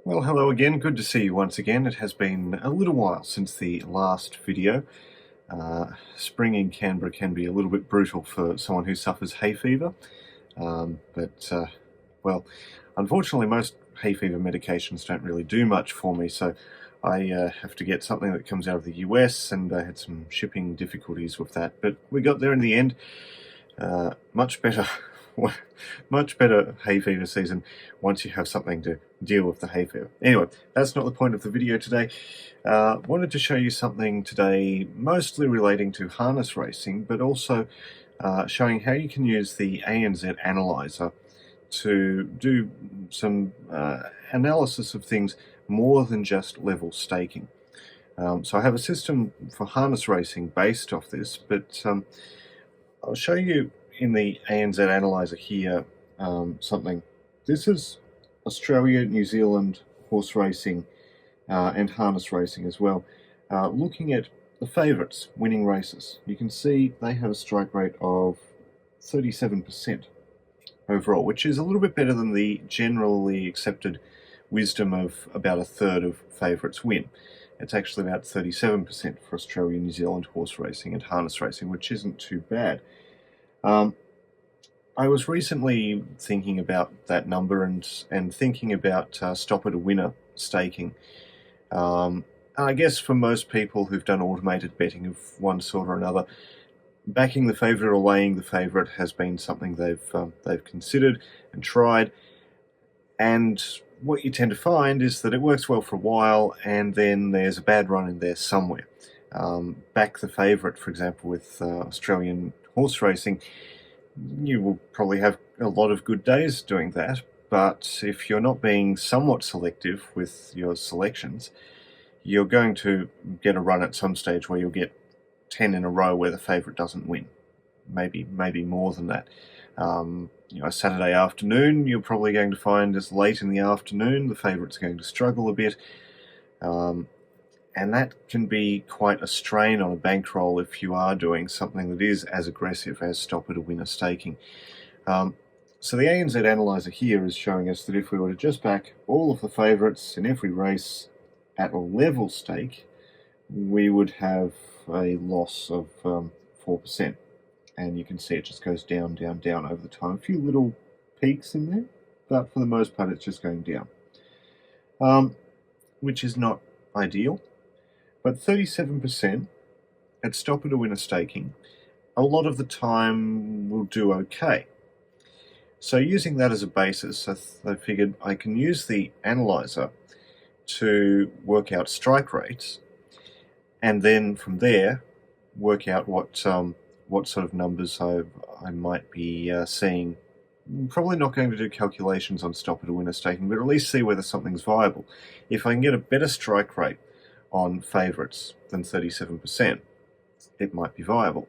Well, hello again. Good to see you once again. It has been a little while since the last video. Spring in Canberra can be a little bit brutal for someone who suffers hay fever. Well, unfortunately, most hay fever medications don't really do much for me, so I have to get something that comes out of the US, and I had some shipping difficulties with that. But we got there in the end. Much better. Much better hay fever season once you have something to deal with the hay fever. Anyway, that's not the point of the video today. Wanted to show you something today mostly relating to harness racing, but also showing how you can use the ANZ Analyser to do some analysis of things more than just level staking. So I have a system for harness racing based off this, but I'll show you in the ANZ Analyser here something. This is Australia, New Zealand horse racing and harness racing as well. Looking at the favourites winning races, you can see they have a strike rate of 37% overall, which is a little bit better than the generally accepted wisdom of about a third of favourites win. It's actually about 37% for Australia, New Zealand horse racing and harness racing, which isn't too bad. I was recently thinking about that number and thinking about stop at a winner staking. I guess for most people who've done automated betting of one sort or another, backing the favourite or laying the favourite has been something they've considered and tried. And what you tend to find is that it works well for a while, and then there's a bad run in there somewhere. Back the favourite, for example, with Australian horse racing, you will probably have a lot of good days doing that, but if you're not being somewhat selective with your selections, you're going to get a run at some stage where you'll get 10 in a row where the favourite doesn't win. Maybe more than that. A Saturday afternoon, you're probably going to find as late in the afternoon the favourite's going to struggle a bit. And that can be quite a strain on a bankroll if you are doing something that is as aggressive as stop at a winner staking. So the ANZ Analyser here is showing us that if we were to just back all of the favourites in every race at a level stake, we would have a loss of 4%. And you can see it just goes down, down, down over the time. A few little peaks in there, but for the most part it's just going down, which is not ideal. But 37% at stop at a winner staking, a lot of the time will do okay. So using that as a basis, I figured I can use the analyzer to work out strike rates, and then from there work out what sort of numbers I might be seeing. I'm probably not going to do calculations on stop at a winner staking, but at least see whether something's viable. If I can get a better strike rate on favourites than 37%, it might be viable.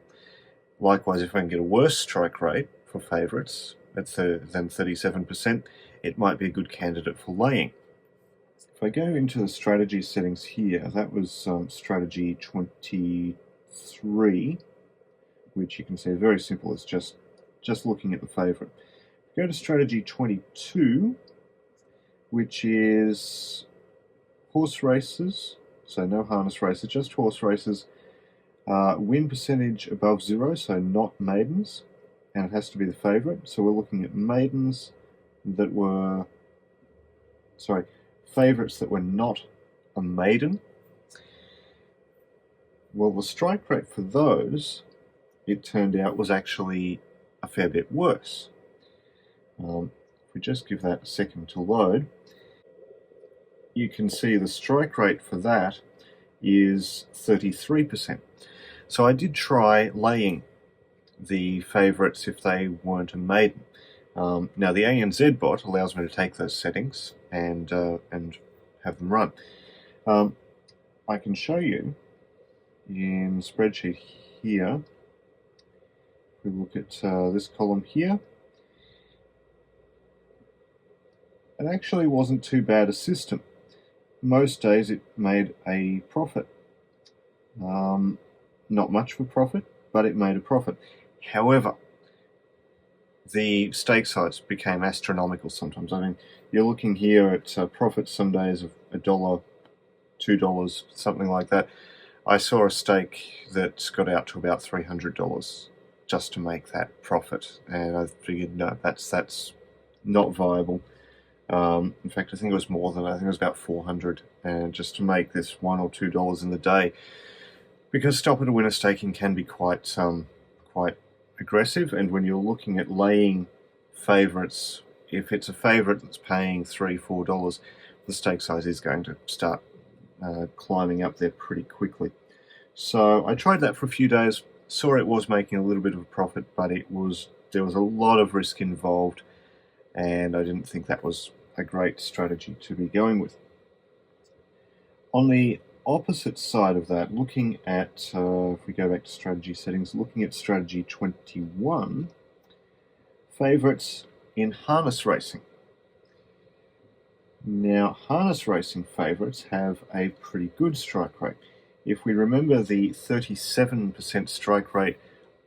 Likewise, if I can get a worse strike rate for favourites than 37%, it might be a good candidate for laying. If I go into the strategy settings here, that was strategy 23, which you can see is very simple. It's just looking at the favourite. Go to strategy 22, which is horse races. So no harness races, just horse races. Win percentage above 0, so not maidens, and it has to be the favourite. So we're looking at maidens that were, favourites that were not a maiden. Well, the strike rate for those, it turned out, was actually a fair bit worse. If we just give that a second to load, you can see the strike rate for that is 33%. So I did try laying the favourites if they weren't a maiden. Now the ANZ bot allows me to take those settings and have them run. I can show you in the spreadsheet here. If we look at this column here, it actually wasn't too bad a system. Most days it made a profit. Not much of a profit, but it made a profit. However, the stake size became astronomical sometimes. I mean, you're looking here at profits some days of $1, $2, something like that. I saw a stake that got out to about $300 just to make that profit, and I figured, no, that's not viable. In fact, I think it was more than, I think it was about 400, and just to make this $1 or $2 in the day, because stop it a winner staking can be quite aggressive, and when you're looking at laying favorites, if it's a favorite that's paying $3, $4, the stake size is going to start climbing up there pretty quickly. So I tried that for a few days, saw it was making a little bit of a profit, but there was a lot of risk involved, and I didn't think that was a great strategy to be going with. On the opposite side of that, looking at, if we go back to strategy settings, looking at strategy 21, favorites in harness racing. Now, harness racing favorites have a pretty good strike rate. If we remember the 37% strike rate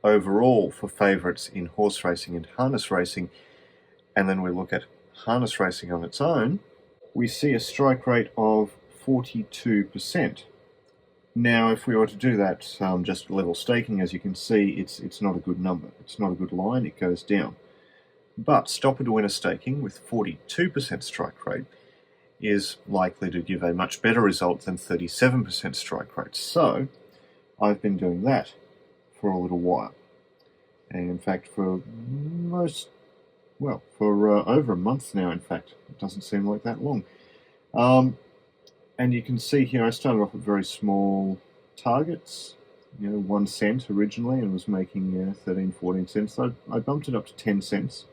overall for favorites in horse racing and harness racing, and then we look at harness racing on its own, we see a strike rate of 42%. Now, if we were to do that just level staking, as you can see, it's not a good number. It's not a good line, it goes down. But stop it a winner staking with 42% strike rate is likely to give a much better result than 37% strike rate. So I've been doing that for a little while. And in fact, for over a month now, in fact. It doesn't seem like that long. And you can see here, I started off with very small targets, 1 cent originally, and was making 13, 14 cents. So I bumped it up to 10 cents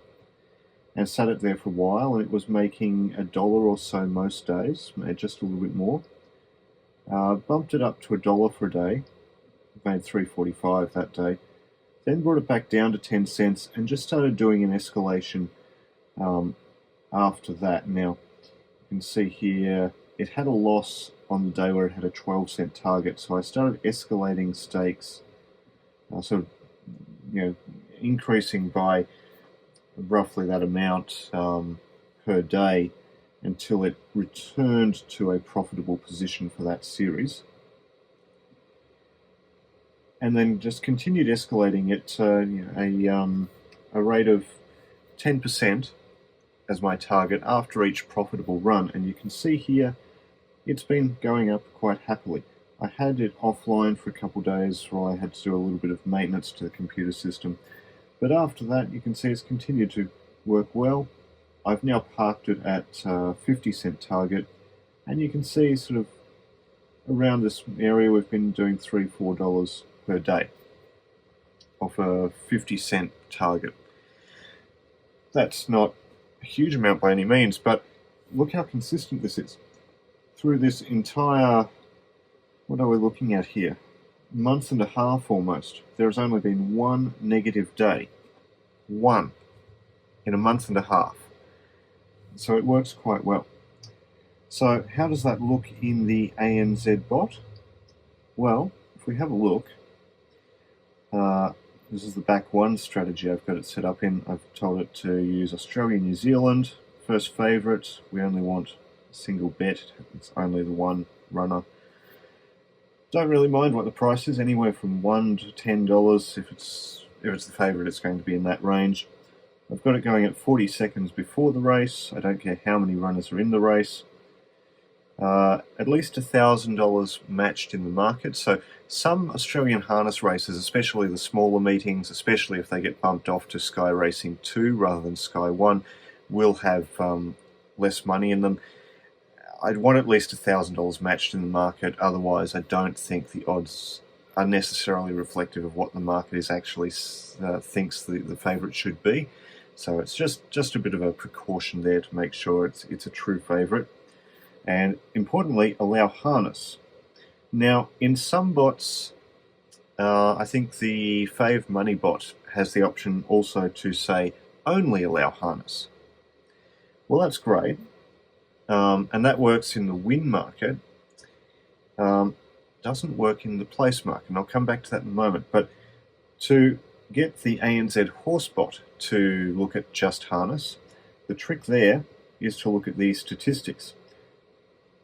and sat it there for a while, and it was making $1 or so most days, made just a little bit more. Bumped it up to $1 for a day, made $3.45 that day. Then brought it back down to 10 cents and just started doing an escalation after that. Now, you can see here, it had a loss on the day where it had a 12-cent target, so I started escalating stakes, increasing by roughly that amount per day until it returned to a profitable position for that series. And then just continued escalating it a rate of 10% as my target after each profitable run. And you can see here, it's been going up quite happily. I had it offline for a couple of days while I had to do a little bit of maintenance to the computer system. But after that, you can see it's continued to work well. I've now parked it at 50-cent target, and you can see sort of around this area we've been doing $3, $4 per day off a 50-cent target. That's not a huge amount by any means, but look how consistent this is. Through this entire, what are we looking at here? Month and a half almost. There has only been one negative day. One in a month and a half. So it works quite well. So how does that look in the ANZ bot? Well, if we have a look, this is the back one strategy I've got it set up in. I've told it to use Australia, New Zealand, first favourite. We only want a single bet. It's only the one runner. Don't really mind what the price is, anywhere from $1 to $10. If it's the favourite, it's going to be in that range. I've got it going at 40 seconds before the race. I don't care how many runners are in the race. At least $1,000 matched in the market. So some Australian harness races, especially the smaller meetings, especially if they get bumped off to Sky Racing 2 rather than Sky 1, will have less money in them. I'd want at least $1,000 matched in the market. Otherwise, I don't think the odds are necessarily reflective of what the market is actually thinks the favourite should be. So it's just a bit of a precaution there to make sure it's a true favourite. And importantly, allow harness. Now, in some bots, I think the Fave Money bot has the option also to say only allow harness. Well, that's great. And that works in the win market. Doesn't work in the place market, and I'll come back to that in a moment. But to get the ANZ Horsebot to look at just harness, the trick there is to look at these statistics.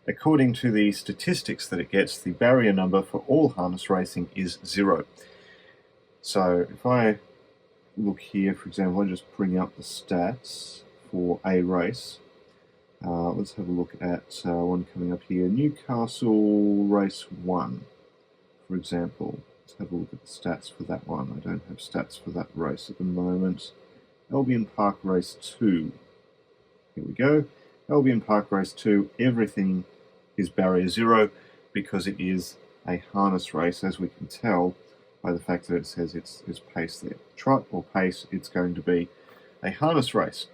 According to the statistics that it gets, the barrier number for all harness racing is 0. So if I look here, for example, I just bring up the stats for a race. Let's have a look at one coming up here, Newcastle Race 1, for example. Let's have a look at the stats for that one. I don't have stats for that race at the moment. Albion Park Race 2. Here we go. Albion Park Race 2, everything is barrier 0 because it is a harness race, as we can tell by the fact that it says it's pace there. Trot or pace, it's going to be a harness race.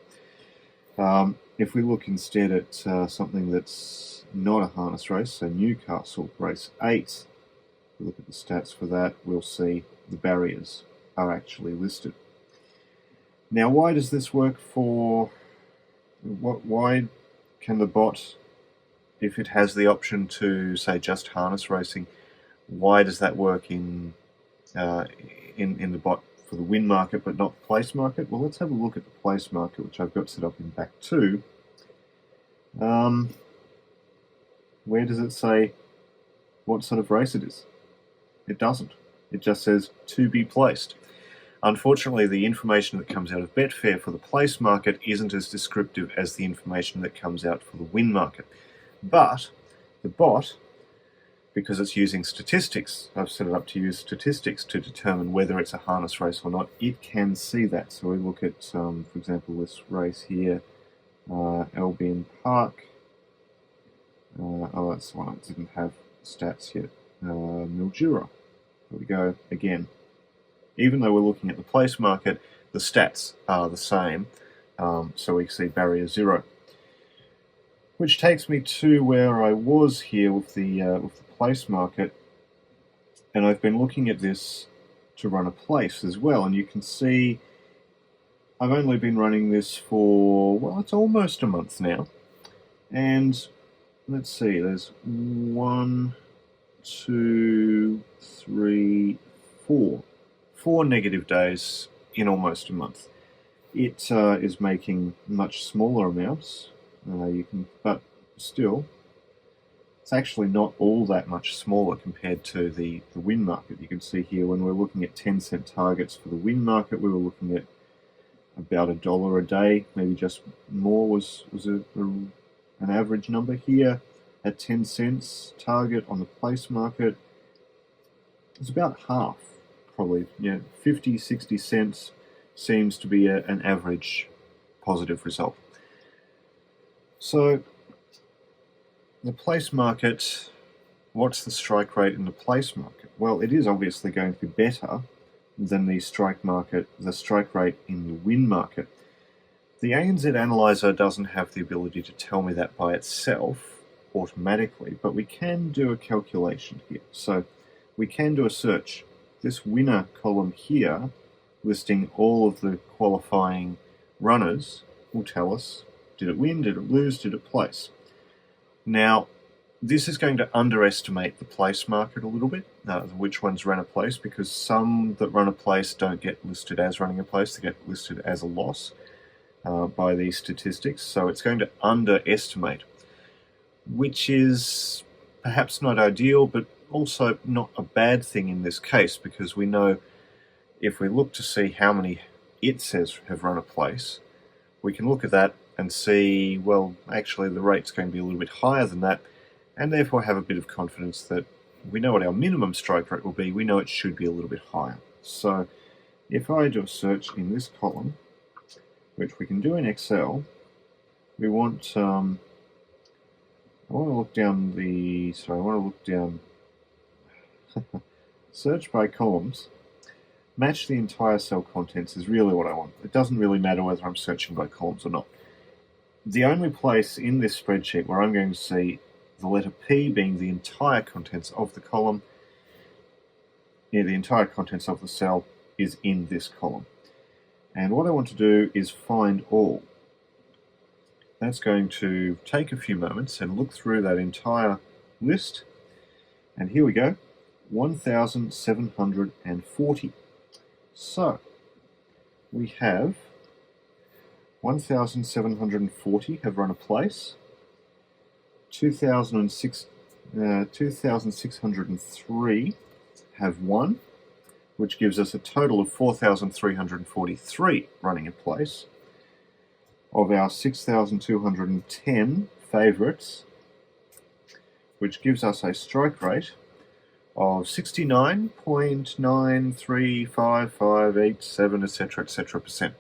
If we look instead at something that's not a harness race, so Newcastle Race 8, we look at the stats for that, we'll see the barriers are actually listed. Now, why does this work for... Why can the bot, if it has the option to, say, just harness racing, why does that work in the bot for the win market but not the place market? Well, let's have a look at the place market, which I've got set up in back 2. Where does it say what sort of race it is? It doesn't. It just says to be placed. Unfortunately, the information that comes out of Betfair for the place market isn't as descriptive as the information that comes out for the win market. But the bot, because it's using statistics, I've set it up to use statistics to determine whether it's a harness race or not, it can see that. So we look at, for example, this race here, Albion Park. Oh, that's the one I didn't have stats yet. Mildura. There we go, again. Even though we're looking at the place market, the stats are the same, so we see barrier 0. Which takes me to where I was here with the place market, and I've been looking at this to run a place as well, and you can see I've only been running this for, well, it's almost a month now, and let's see, there's 1, 2, 3, 4. 4 negative days in almost a month. It is making much smaller amounts, but still, it's actually not all that much smaller compared to the win market. You can see here when we're looking at 10-cent targets for the win market, we were looking at about $1 a day, maybe just more was an average number here. At 10 cents target on the place market, it's about half. Probably, 50, 60 cents seems to be an average positive result. So, the place market, what's the strike rate in the place market? Well, it is obviously going to be better than the strike rate in the win market. The ANZ Analyser doesn't have the ability to tell me that by itself automatically, but we can do a calculation here. So, we can do a search. This winner column here, listing all of the qualifying runners, will tell us, did it win, did it lose, did it place? Now, this is going to underestimate the place market a little bit, which ones run a place, because some that run a place don't get listed as running a place, they get listed as a loss by these statistics, so it's going to underestimate, which is perhaps not ideal, but also not a bad thing in this case, because we know if we look to see how many it says have run a place, we can look at that and see, well, actually the rate's going to be a little bit higher than that, and therefore have a bit of confidence that we know what our minimum strike rate will be, we know it should be a little bit higher. So if I do a search in this column, which we can do in Excel, we want, I want to look down search by columns, match the entire cell contents is really what I want. It doesn't really matter whether I'm searching by columns or not. The only place in this spreadsheet where I'm going to see the letter P being the entire contents of the column, the entire contents of the cell is in this column. And what I want to do is find all. That's going to take a few moments and look through that entire list. And here we go, 1,740. So we have 1,740 have run a place, 2,603 have won, which gives us a total of 4,343 running in place. Of our 6,210 favourites, which gives us a strike rate of 69.935587, etc., percent,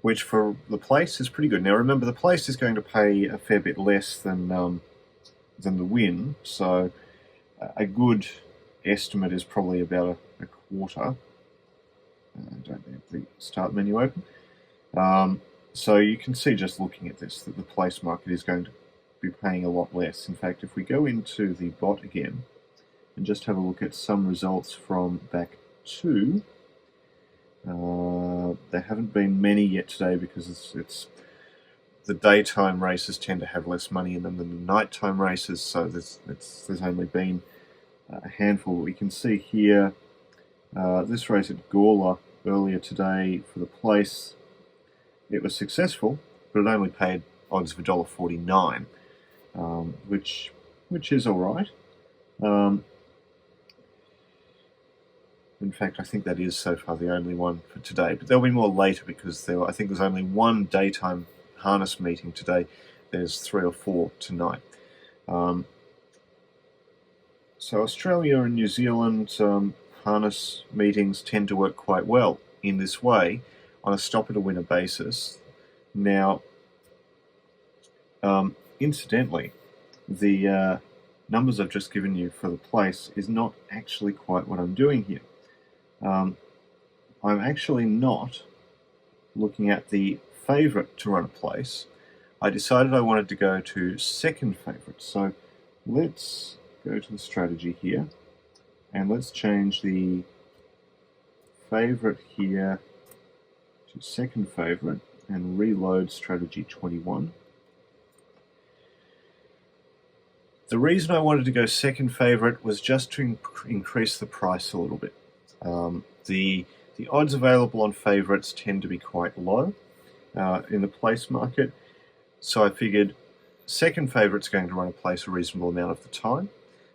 which for the place is pretty good. Now remember, the place is going to pay a fair bit less than the win, so a good estimate is probably about a quarter. Don't have the start menu open. So you can see just looking at this that the place market is going to be paying a lot less. In fact, if we go into the bot again and just have a look at some results from back 2, there haven't been many yet today because it's the daytime races tend to have less money in them than the nighttime races, so there's only been a handful. We can see here this race at Gawler earlier today for the place. It was successful, but it only paid odds of $1.49, which is all right. In fact, I think that is so far the only one for today, but there'll be more later because I think there's only one daytime harness meeting today. There's 3 or 4 tonight. So Australia and New Zealand harness meetings tend to work quite well in this way on a stop-at-a-winner basis. Now, incidentally, the numbers I've just given you for the place is not actually quite what I'm doing here. I'm actually not looking at the favourite to run a place. I decided I wanted to go to second favourite. So let's go to the strategy here and let's change the favourite here to second favourite and reload strategy 21. The reason I wanted to go second favourite was just to increase the price a little bit. The odds available on favourites tend to be quite low in the place market, so I figured second favourite's going to run a place a reasonable amount of the time,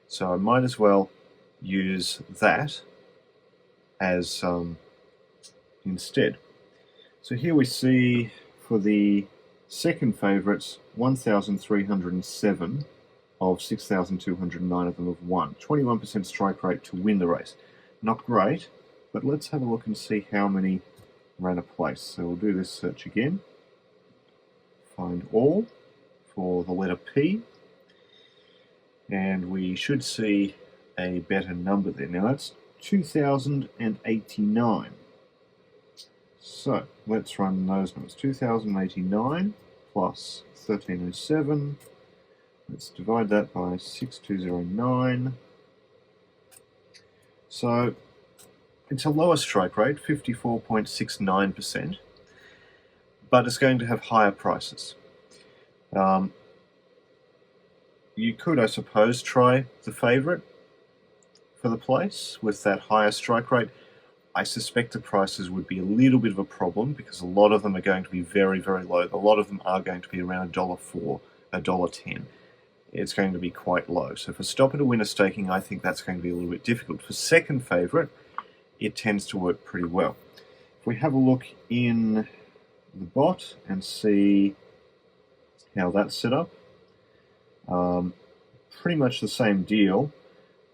so I might as well use that as instead. So here we see for the second favourites 1,307 of 6,209 of them have won. 21% strike rate to win the race. Not great, but let's have a look and see how many ran a place. So we'll do this search again. Find all for the letter P. And we should see a better number there. Now that's 2,089. So let's run those numbers. 2,089 plus 1,307. Let's divide that by 6,209. So it's a lower strike rate, 54.69%, but it's going to have higher prices. You could, I suppose, try the favourite for the place with that higher strike rate. I suspect the prices would be a little bit of a problem because a lot of them are going to be very, very low. A lot of them are going to be around $1.04, $1.10. It's going to be quite low. So for stop-at-a-winner staking, I think that's going to be a little bit difficult. For second favourite, it tends to work pretty well. If we have a look in the bot and see how that's set up, pretty much the same deal.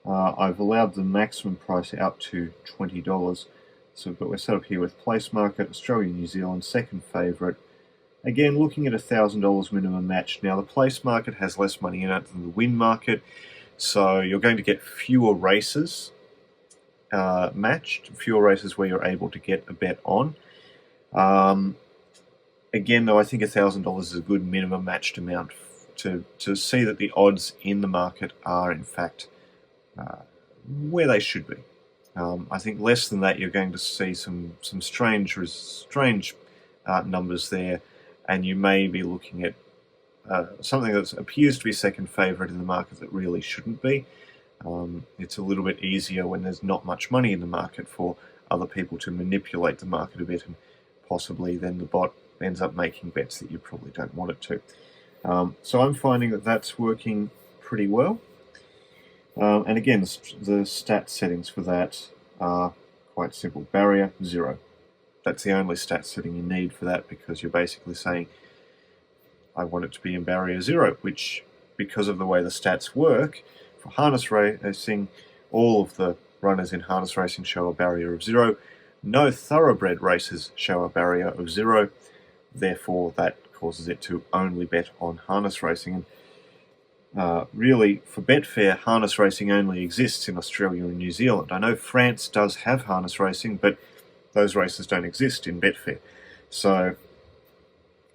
I've allowed the maximum price out to $20. So we're set up here with place market, Australia, New Zealand, second favourite. Again, looking at $1,000 minimum match. Now, the place market has less money in it than the win market, so you're going to get fewer races matched, fewer races where you're able to get a bet on. Again, though, I think $1,000 is a good minimum matched amount to see that the odds in the market are, in fact, where they should be. I think less than that, you're going to see some strange numbers there, and you may be looking at something that appears to be second favourite in the market that really shouldn't be. It's a little bit easier when there's not much money in the market for other people to manipulate the market a bit, and possibly then the bot ends up making bets that you probably don't want it to. So I'm finding that that's working pretty well. And again, the stat settings for that are quite simple. Barrier 0. That's the only stat setting you need for that, because you're basically saying, I want it to be in barrier 0, which, because of the way the stats work, for harness racing, all of the runners in harness racing show a barrier of 0. No thoroughbred races show a barrier of 0. Therefore, that causes it to only bet on harness racing. And really, for Betfair, harness racing only exists in Australia and New Zealand. I know France does have harness racing, but those races don't exist in Betfair. So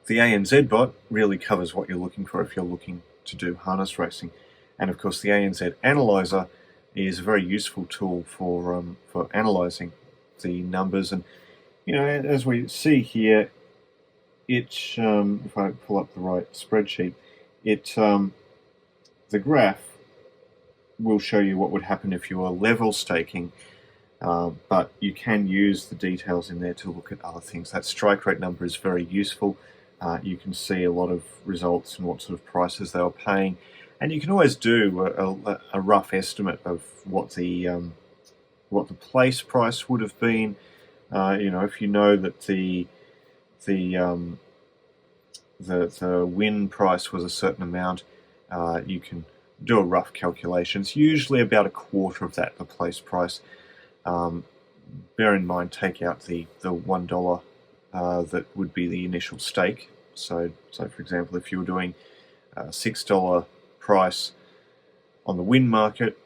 the ANZ bot really covers what you're looking for if you're looking to do harness racing. And of course, the ANZ Analyser is a very useful tool for analysing the numbers. And as we see here, if I pull up the right spreadsheet, the graph will show you what would happen if you were level staking, but you can use the details in there to look at other things. That strike rate number is very useful. You can see a lot of results and what sort of prices they were paying, and you can always do a rough estimate of what the place price would have been. If you know that the win price was a certain amount, you can do a rough calculation. It's usually about a quarter of that, the place price. Bear in mind, take out the $1 that would be the initial stake. So for example, if you were doing a $6 price on the win market,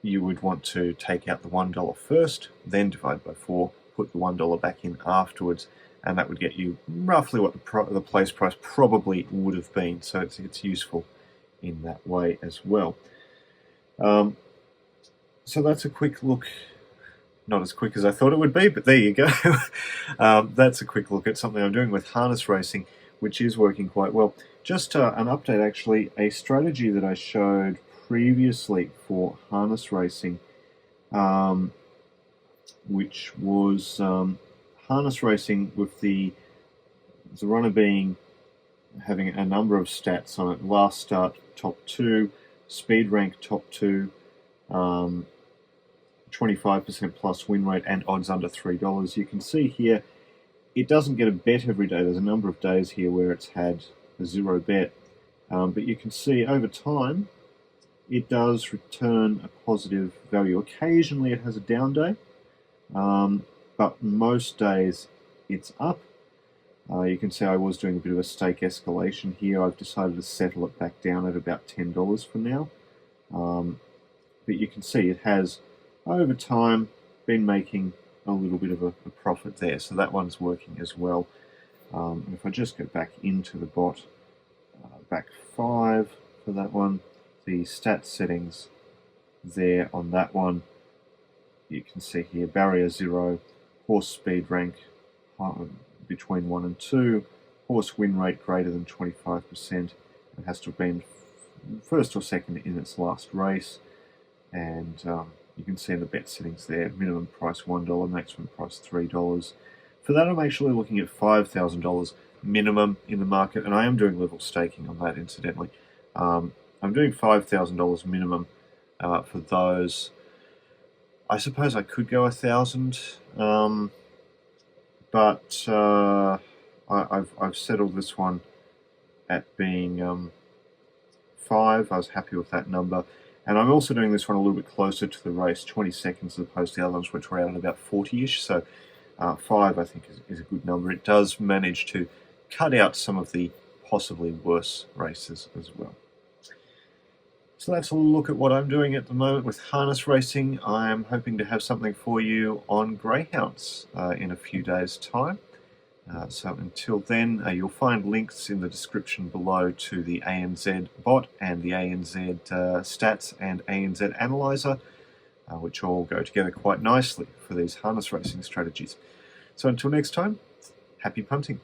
you would want to take out the $1 first, then divide by 4, put the $1 back in afterwards, and that would get you roughly what the place price probably would have been. So it's useful in that way as well. So that's a quick look. Not as quick as I thought it would be, but there you go. That's a quick look at something I'm doing with harness racing, which is working quite well. Just an update, actually, a strategy that I showed previously for harness racing, which was harness racing with the runner having a number of stats on it. Last start, top 2, speed rank, top 2, 25% plus win rate, and odds under $3. You can see here, it doesn't get a bet every day. There's a number of days here where it's had a 0 bet. But you can see over time, it does return a positive value. Occasionally it has a down day, but most days it's up. You can see I was doing a bit of a stake escalation here. I've decided to settle it back down at about $10 for now. But you can see it has, over time, been making a little bit of a profit there. So that one's working as well. And if I just go back into the bot, back 5 for that one, the stat settings there on that one, you can see here, barrier 0, horse speed rank between 1 and 2, horse win rate greater than 25%. It has to have been first or second in its last race. And you can see in the bet settings there, minimum price $1, maximum price $3. For that, I'm actually looking at $5,000 minimum in the market, and I am doing level staking on that, incidentally. I'm doing $5,000 minimum for those. I suppose I could go 1,000, but I've settled this one at being 5. I was happy with that number. And I'm also doing this one a little bit closer to the race, 20 seconds as opposed to the other ones, which were out at about 40-ish. So 5, I think, is a good number. It does manage to cut out some of the possibly worse races as well. So that's a look at what I'm doing at the moment with harness racing. I'm hoping to have something for you on greyhounds in a few days' time. So until then, you'll find links in the description below to the ANZ bot and the ANZ stats and ANZ Analyser, which all go together quite nicely for these harness racing strategies. So until next time, happy punting.